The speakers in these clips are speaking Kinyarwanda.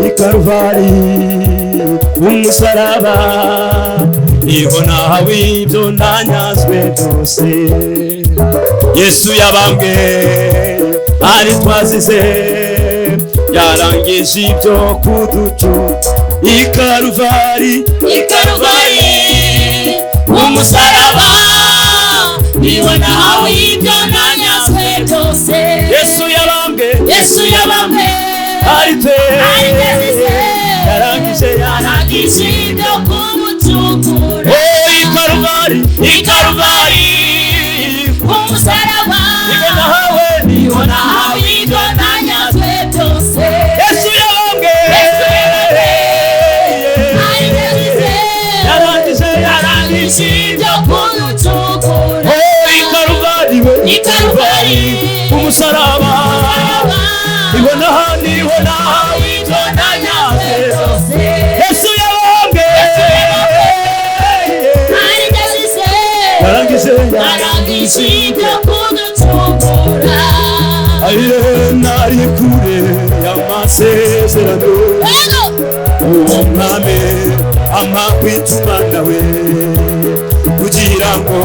ikaruvali umusaraba niho nahawe ibyo nanyazwe byose. Yesu yabambwe ari twazize yarangije ibyo kuducu ikaruvali umusaraba niho nahawe ibyo nanyazwe byose. Yesu yabambwe ari twazize yarangije ibyo kumucukura. Ikaruvali umusaraba niho nahawe ibyo nanyazwe byose. Yesu yabambwe yarangije ibyo kumucukura. Ikaruvali umusaraba niho nahawe ibyo nanyazwe byose. Yesu yabambwe yarangije ibyo kuducungura. Nari kure y'amasezerano umwami ampa kwituma nawe kugira ngo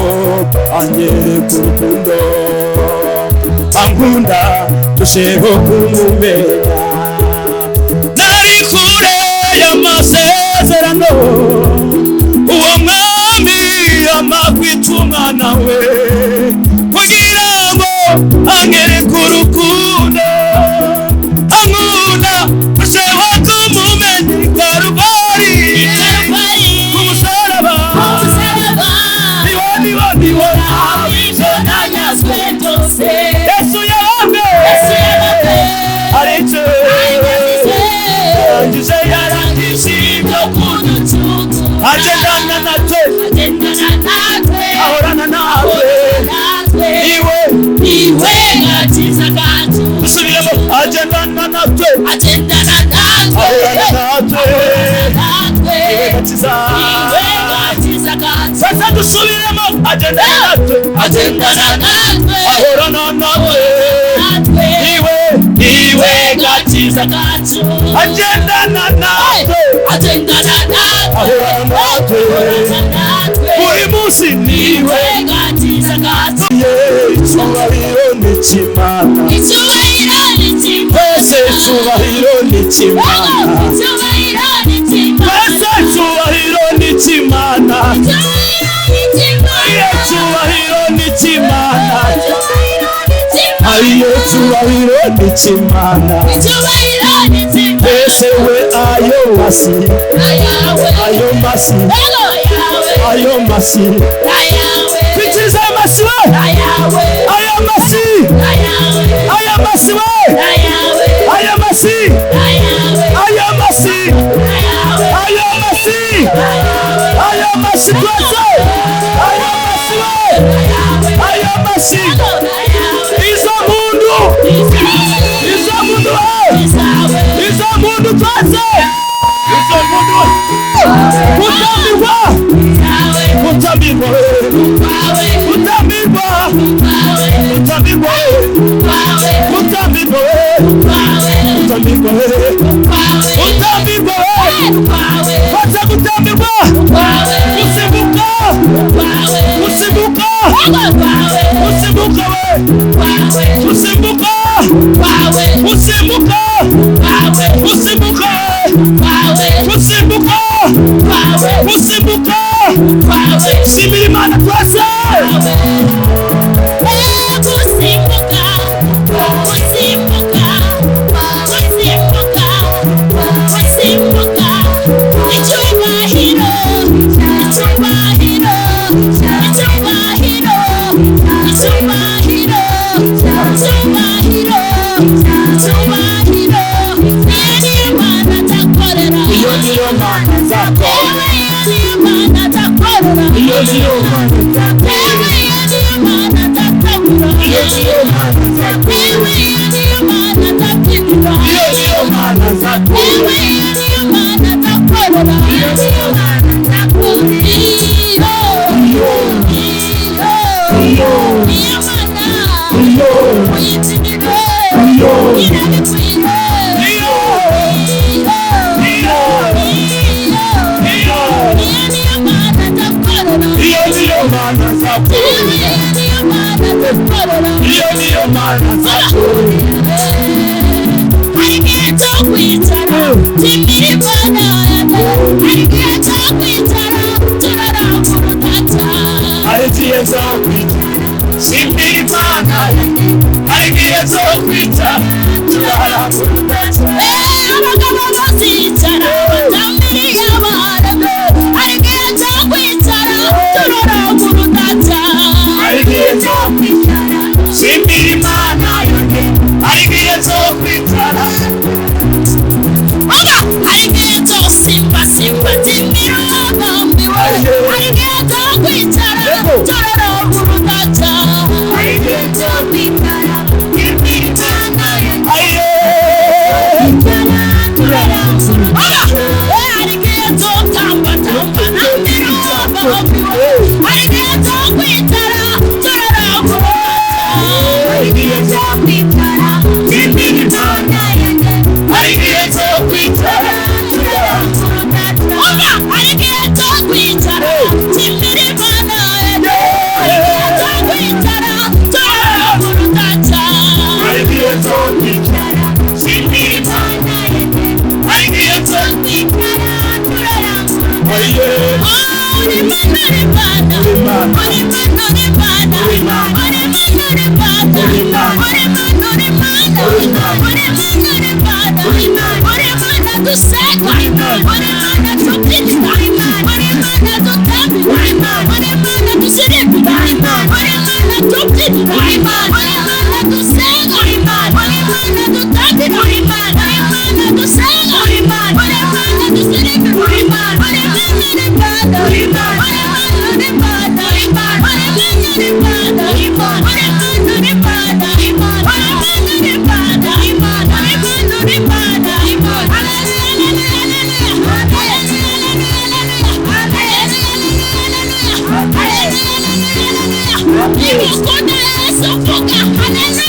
anyereke urukundo ankunda turusheho kumumenya. Nari kure y'amasezerano uwo mwami ampa kwituma nawe kugira ngo anyereke urukundo ankunda turusheho kumumenya. Ikaruvali umusaraba niho nahawe ibyo nanyazwe byose. Yesu yabambwe yarangije ibyo kuducungura. Agendana natwe ahorana natwe iwe gakiza kacu. Dusubiremo agendana natwe ahorana natwe iwe gakiza kacu. Sasa dusubiremo agendana natwe ahorana natwe iwe gakiza kacu. Agendana natwe ahorana natwe buri munsi niwe gakiza kacu. Icyubahiro ni cy'Imana, twese icyubahiro ni cy'Imana, twese icyubahiro ni cy'Imana, icyubahiro ni cy'Imana, icyubahiro ni cy'Imana. Twese we ayo masi kwitiza amasi we ayo masi twese ayo masi izo mundu twese Simira Imana twese. Imana zacu. Arigiye cyo kwicara cy'imirimo yawe, arigiye cyo kwicara turarambura udata. Arigiye cyo kwicara cy'imirimo yawe, arigiye cyo kwicara turarambura udata. Abagabo bazicara batambiriye abana, arigiye cyo kwicara turarambura udata. Arigiye cyo kwicara cy'imirimo yawe, arigiye cyo kwicara. Arigiye cyo simba simba cy'imirimo yawe, arigiye cyo kwicara turarambura udata. Arigiye cyo kwicara cy'imirimo yawe. Arigiye cyo tamba tamba n'amirongo, arigiye cyo kwicara turarambura udata. Arigiye cyo kwicara cy'imirimo yawe, arigiye cyo kwicara turarambura udata. Arigiye cyo kwicara cy'imirimo yawe, arigiye cyo kwicara turarambura udata. Arigiye cyo kwicara cy'imirimo yawe, arigiye cyo kwicara turarambura. Hallelujah.